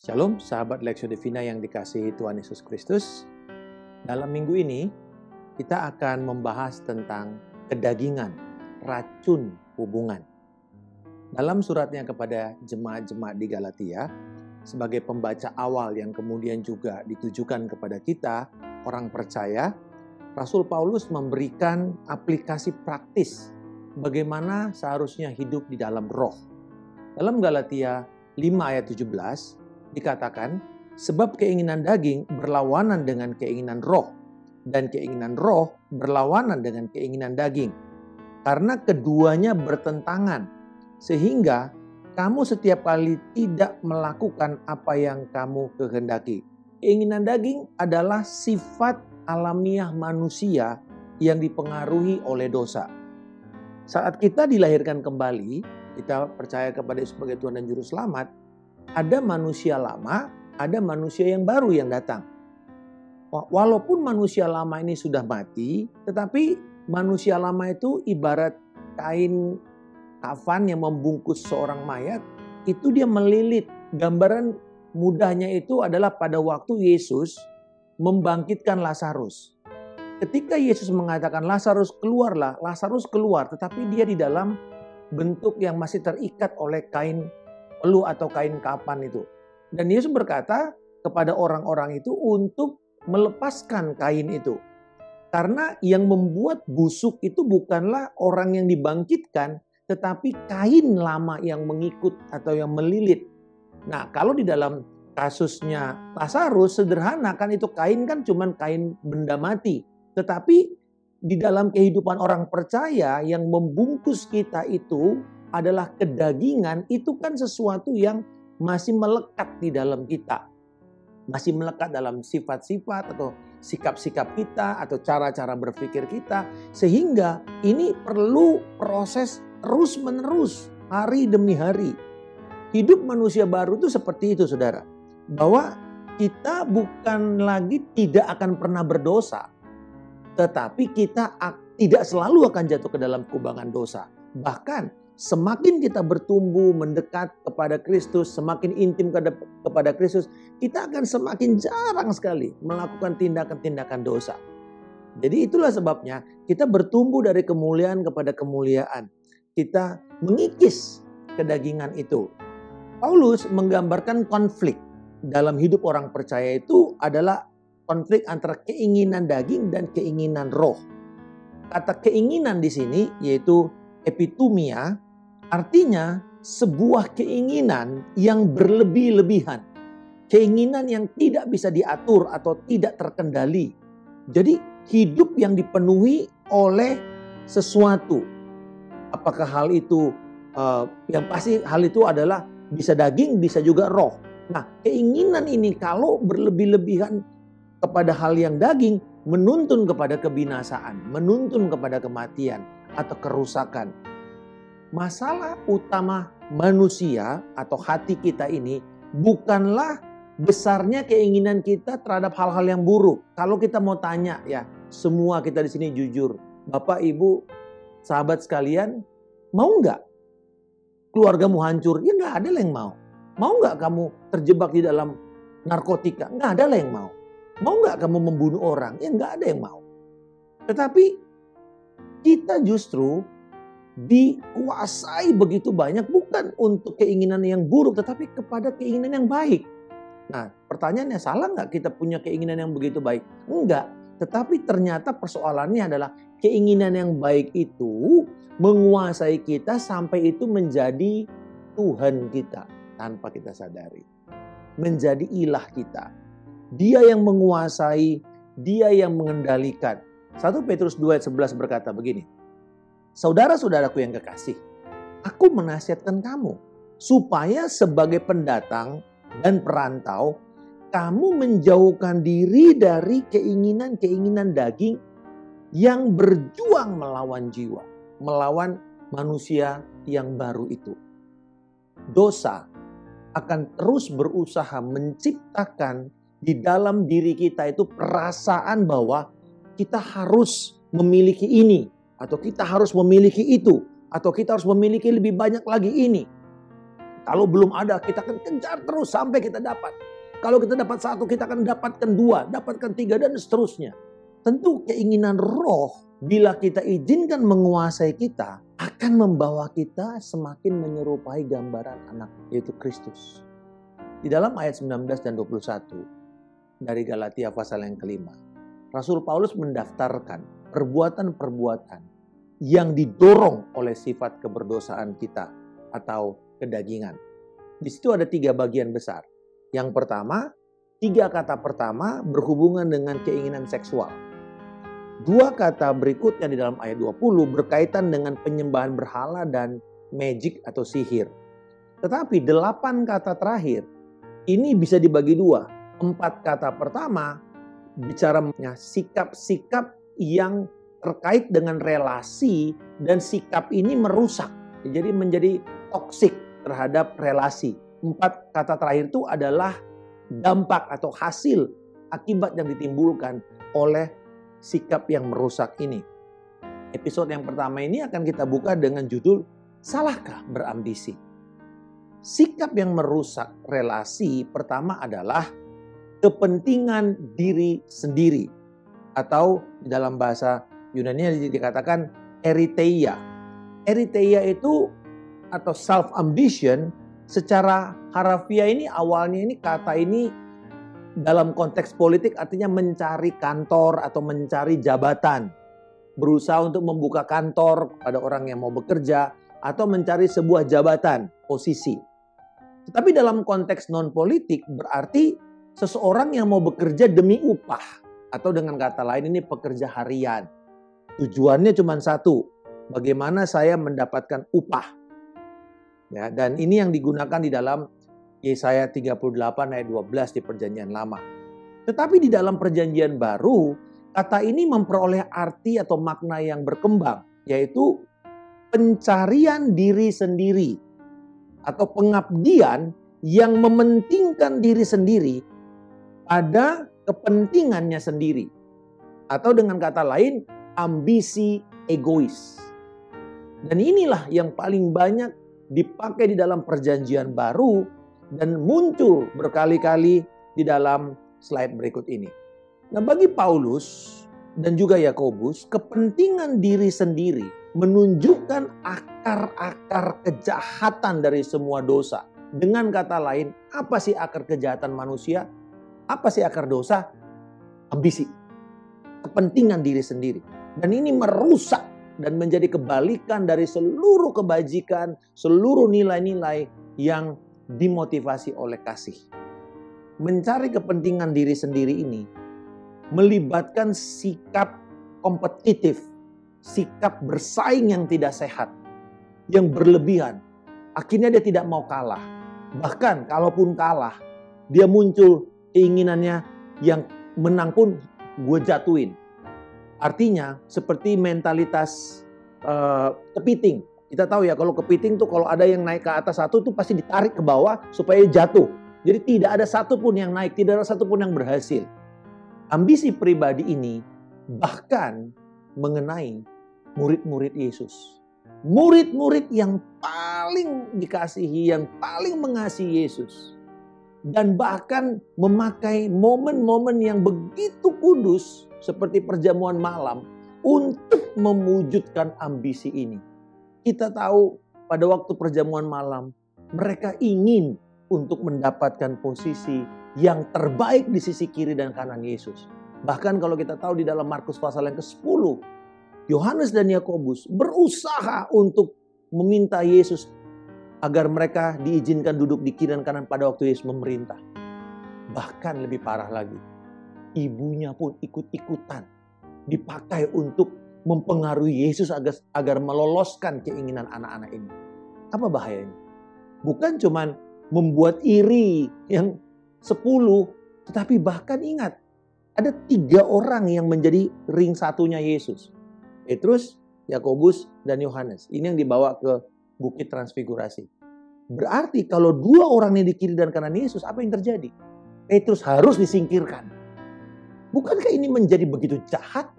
Shalom, sahabat Lexio Divina yang dikasihi Tuhan Yesus Kristus. Dalam minggu ini, kita akan membahas tentang kedagingan, racun hubungan. Dalam suratnya kepada jemaat-jemaat di Galatia, sebagai pembaca awal yang kemudian juga ditujukan kepada kita, orang percaya, Rasul Paulus memberikan aplikasi praktis bagaimana seharusnya hidup di dalam roh. Dalam Galatia 5 ayat 17, dikatakan, sebab keinginan daging berlawanan dengan keinginan roh, dan keinginan roh berlawanan dengan keinginan daging. Karena keduanya bertentangan, sehingga kamu setiap kali tidak melakukan apa yang kamu kehendaki. Keinginan daging adalah sifat alamiah manusia yang dipengaruhi oleh dosa. Saat kita dilahirkan kembali, kita percaya kepada Yesus sebagai Tuhan dan Juru Selamat, ada manusia lama, ada manusia yang baru yang datang. Walaupun manusia lama ini sudah mati, tetapi manusia lama itu ibarat kain kafan yang membungkus seorang mayat, itu dia melilit. Gambaran mudahnya itu adalah pada waktu Yesus membangkitkan Lazarus. Ketika Yesus mengatakan Lazarus keluarlah, Lazarus keluar, tetapi dia di dalam bentuk yang masih terikat oleh kain peluh atau kain kapan itu. Dan Yesus berkata kepada orang-orang itu untuk melepaskan kain itu. Karena yang membuat busuk itu bukanlah orang yang dibangkitkan, tetapi kain lama yang mengikut atau yang melilit. Nah, kalau di dalam kasusnya Lazarus sederhana kan itu kain kan cuman kain benda mati. Tetapi di dalam kehidupan orang percaya yang membungkus kita itu adalah kedagingan, itu kan sesuatu yang masih melekat di dalam kita. Masih melekat dalam sifat-sifat atau sikap-sikap kita atau cara-cara berpikir kita. Sehingga ini perlu proses terus-menerus, hari demi hari. Hidup manusia baru itu seperti itu, saudara. Bahwa kita bukan lagi tidak akan pernah berdosa. Tetapi kita tidak selalu akan jatuh ke dalam kubangan dosa. Bahkan semakin kita bertumbuh mendekat kepada Kristus, semakin intim kepada Kristus, kita akan semakin jarang sekali melakukan tindakan-tindakan dosa. Jadi itulah sebabnya kita bertumbuh dari kemuliaan kepada kemuliaan. Kita mengikis kedagingan itu. Paulus menggambarkan konflik dalam hidup orang percaya itu adalah konflik antara keinginan daging dan keinginan roh. Kata keinginan di sini yaitu epitumia, artinya sebuah keinginan yang berlebih-lebihan. Keinginan yang tidak bisa diatur atau tidak terkendali. Jadi hidup yang dipenuhi oleh sesuatu. Apakah hal itu, yang pasti hal itu adalah bisa daging, bisa juga roh. Nah, keinginan ini kalau berlebih-lebihan kepada hal yang daging, menuntun kepada kebinasaan, menuntun kepada kematian atau kerusakan. Masalah utama manusia atau hati kita ini bukanlah besarnya keinginan kita terhadap hal-hal yang buruk. Kalau kita mau tanya ya, semua kita di sini jujur, Bapak, Ibu, sahabat sekalian, mau nggak keluargamu hancur? Ya nggak ada yang mau. Mau nggak kamu terjebak di dalam narkotika? Nggak ada yang mau. Mau nggak kamu membunuh orang? Ya nggak ada yang mau. Tetapi kita justru dikuasai begitu banyak bukan untuk keinginan yang buruk, tetapi kepada keinginan yang baik. Nah, pertanyaannya, salah nggak kita punya keinginan yang begitu baik? Enggak. Tetapi ternyata persoalannya adalah keinginan yang baik itu menguasai kita sampai itu menjadi Tuhan kita tanpa kita sadari. Menjadi ilah kita. Dia yang menguasai, dia yang mengendalikan. 1 Petrus 2 ayat 11 berkata begini. Saudara-saudaraku yang kekasih, aku menasihatkan kamu supaya sebagai pendatang dan perantau, kamu menjauhkan diri dari keinginan-keinginan daging yang berjuang melawan jiwa, melawan manusia yang baru itu. Dosa akan terus berusaha menciptakan di dalam diri kita itu perasaan bahwa kita harus memiliki ini, atau kita harus memiliki itu, atau kita harus memiliki lebih banyak lagi ini. Kalau belum ada, kita akan kejar terus sampai kita dapat. Kalau kita dapat satu, kita akan dapatkan dua, dapatkan tiga, dan seterusnya. Tentu keinginan roh, bila kita izinkan menguasai kita, akan membawa kita semakin menyerupai gambaran anak, yaitu Kristus. Di dalam ayat 19 dan 21 dari Galatia pasal yang kelima, Rasul Paulus mendaftarkan perbuatan-perbuatan yang didorong oleh sifat keberdosaan kita atau kedagingan. Di situ ada 3 bagian besar. Yang pertama, 3 kata pertama berhubungan dengan keinginan seksual. 2 kata berikutnya di dalam ayat 20 berkaitan dengan penyembahan berhala dan magic atau sihir. Tetapi 8 kata terakhir ini bisa dibagi 2. 4 kata pertama bicara sikap-sikap yang terkait dengan relasi, dan sikap ini merusak. Jadi menjadi toksik terhadap relasi. 4 kata terakhir itu adalah dampak atau hasil akibat yang ditimbulkan oleh sikap yang merusak ini. Episode yang pertama ini akan kita buka dengan judul Salahkah Berambisi? Sikap yang merusak relasi pertama adalah kepentingan diri sendiri, atau dalam bahasa Yunani dikatakan eritheia. Eritheia itu atau self ambition secara harafiah ini awalnya ini kata ini dalam konteks politik artinya mencari kantor atau mencari jabatan. Berusaha untuk membuka kantor pada orang yang mau bekerja atau mencari sebuah jabatan, posisi. Tetapi dalam konteks non politik berarti seseorang yang mau bekerja demi upah, atau dengan kata lain ini pekerja harian. Tujuannya cuma satu, bagaimana saya mendapatkan upah. Ya, dan ini yang digunakan di dalam Yesaya 38 ayat 12 di Perjanjian Lama. Tetapi di dalam Perjanjian Baru, kata ini memperoleh arti atau makna yang berkembang, yaitu pencarian diri sendiri atau pengabdian yang mementingkan diri sendiri pada kepentingannya sendiri. Atau dengan kata lain, ambisi egois. Dan inilah yang paling banyak dipakai di dalam Perjanjian Baru dan muncul berkali-kali di dalam slide berikut ini. Nah, bagi Paulus dan juga Yakobus, kepentingan diri sendiri menunjukkan akar-akar kejahatan dari semua dosa. Dengan kata lain, apa sih akar kejahatan manusia? Apa sih akar dosa? Ambisi. Kepentingan diri sendiri. Dan ini merusak dan menjadi kebalikan dari seluruh kebajikan, seluruh nilai-nilai yang dimotivasi oleh kasih. Mencari kepentingan diri sendiri ini melibatkan sikap kompetitif, sikap bersaing yang tidak sehat, yang berlebihan. Akhirnya dia tidak mau kalah. Bahkan kalaupun kalah, dia muncul keinginannya yang menang pun gue jatuhin. Artinya seperti mentalitas kepiting. Kita tahu ya kalau kepiting tuh kalau ada yang naik ke atas satu tuh pasti ditarik ke bawah supaya jatuh. Jadi tidak ada satupun yang naik, tidak ada satupun yang berhasil. Ambisi pribadi ini bahkan mengenai murid-murid Yesus. Murid-murid yang paling dikasihi, yang paling mengasihi Yesus. Dan bahkan memakai momen-momen yang begitu kudus seperti perjamuan malam untuk mewujudkan ambisi ini. Kita tahu pada waktu perjamuan malam mereka ingin untuk mendapatkan posisi yang terbaik di sisi kiri dan kanan Yesus. Bahkan kalau kita tahu di dalam Markus pasal yang ke-10, Yohanes dan Yakobus berusaha untuk meminta Yesus agar mereka diizinkan duduk di kiri dan kanan pada waktu Yesus memerintah. Bahkan lebih parah lagi, ibunya pun ikut-ikutan dipakai untuk mempengaruhi Yesus agar meloloskan keinginan anak-anak ini. Apa bahayanya? Bukan cuman membuat iri yang 10, tetapi bahkan ingat, ada 3 orang yang menjadi ring satunya Yesus. Petrus, Yakobus, dan Yohanes. Ini yang dibawa ke Bukit Transfigurasi. Berarti kalau 2 orang ini di kiri dan kanan Yesus, apa yang terjadi? Petrus harus disingkirkan. Bukankah ini menjadi begitu jahat?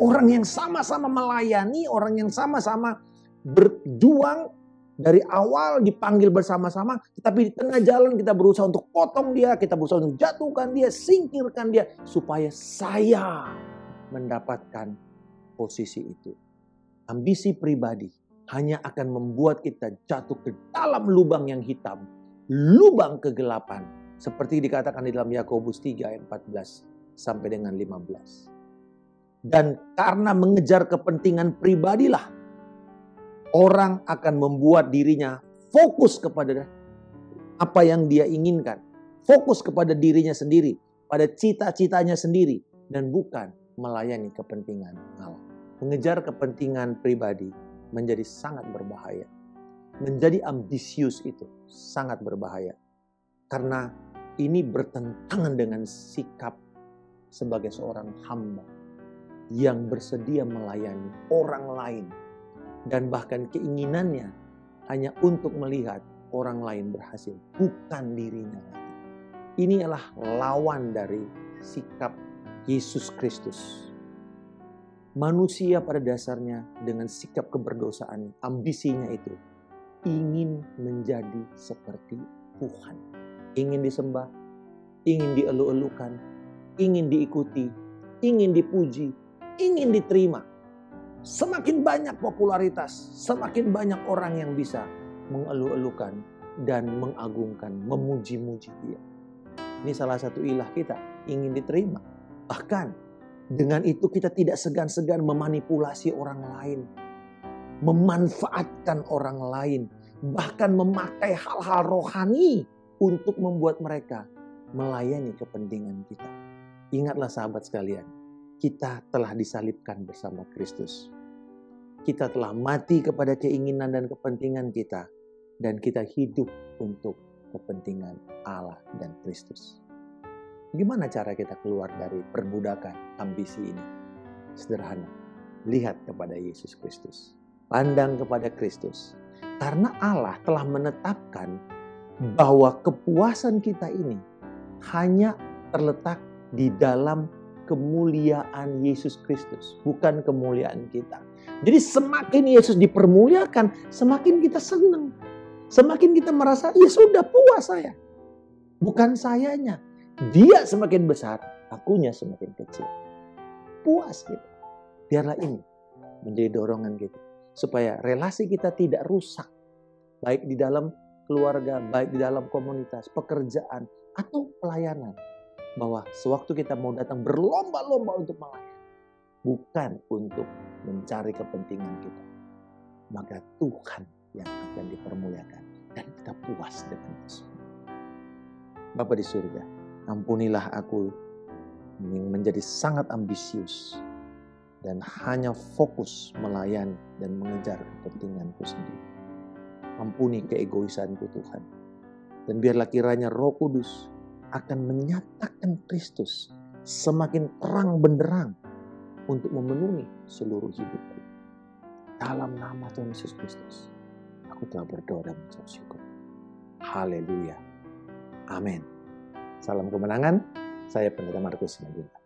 Orang yang sama-sama melayani, orang yang sama-sama berjuang, Dari awal dipanggil bersama-sama, tetapi di tengah jalan kita berusaha untuk potong dia, kita berusaha untuk jatuhkan dia, singkirkan dia, supaya saya mendapatkan posisi itu. Ambisi pribadi hanya akan membuat kita jatuh ke dalam lubang yang hitam, lubang kegelapan, seperti dikatakan di dalam Yakobus 3 ayat 14 sampai dengan 15. Dan karena mengejar kepentingan pribadilah, orang akan membuat dirinya fokus kepada apa yang dia inginkan. Fokus kepada dirinya sendiri, pada cita-citanya sendiri. Dan bukan melayani kepentingan Allah. Mengejar kepentingan pribadi menjadi sangat berbahaya. Menjadi ambisius itu sangat berbahaya. Karena ini bertentangan dengan sikap sebagai seorang hamba yang bersedia melayani orang lain. Dan bahkan keinginannya hanya untuk melihat orang lain berhasil, bukan dirinya lagi. Ini adalah lawan dari sikap Yesus Kristus. Manusia pada dasarnya dengan sikap keberdosaan, ambisinya itu ingin menjadi seperti Tuhan. Ingin disembah, ingin dielu-elukan, ingin diikuti, ingin dipuji, ingin diterima. Semakin banyak popularitas, semakin banyak orang yang bisa mengelu-elukan dan mengagungkan, memuji-muji dia. Ini salah satu ilah kita, ingin diterima. Bahkan dengan itu kita tidak segan-segan memanipulasi orang lain, memanfaatkan orang lain, bahkan memakai hal-hal rohani untuk membuat mereka melayani kepentingan kita. Ingatlah sahabat sekalian, kita telah disalibkan bersama Kristus. Kita telah mati kepada keinginan dan kepentingan kita. Dan kita hidup untuk kepentingan Allah dan Kristus. Gimana cara kita keluar dari perbudakan ambisi ini? Sederhana. Lihat kepada Yesus Kristus. Pandang kepada Kristus. Karena Allah telah menetapkan bahwa kepuasan kita ini hanya terletak di dalam kemuliaan Yesus Kristus, bukan kemuliaan kita. Jadi semakin Yesus dipermuliakan, semakin kita senang. Semakin kita merasa, ya sudah puas saya. Bukan sayanya. Dia semakin besar, akunya semakin kecil. Puas kita. Biarlah ini menjadi dorongan kita. Supaya relasi kita tidak rusak. Baik di dalam keluarga, baik di dalam komunitas, pekerjaan, atau pelayanan. Bahwa sewaktu kita mau datang berlomba-lomba untuk melayani. Bukan untuk mencari kepentingan kita. Maka Tuhan yang akan dipermuliakan. Dan kita puas dengan itu. Bapa di surga, ampunilah aku yang menjadi sangat ambisius. Dan hanya fokus melayani dan mengejar kepentinganku sendiri. Ampuni keegoisanku Tuhan. Dan biarlah kiranya Roh Kudus akan menyatakan Kristus semakin terang benderang untuk memenuhi seluruh hidupku. Dalam nama Tuhan Yesus Kristus, aku telah berdoa dan mengucap syukur. Haleluya. Amin. Salam kemenangan. Saya Pendeta Markus Simanjuntak.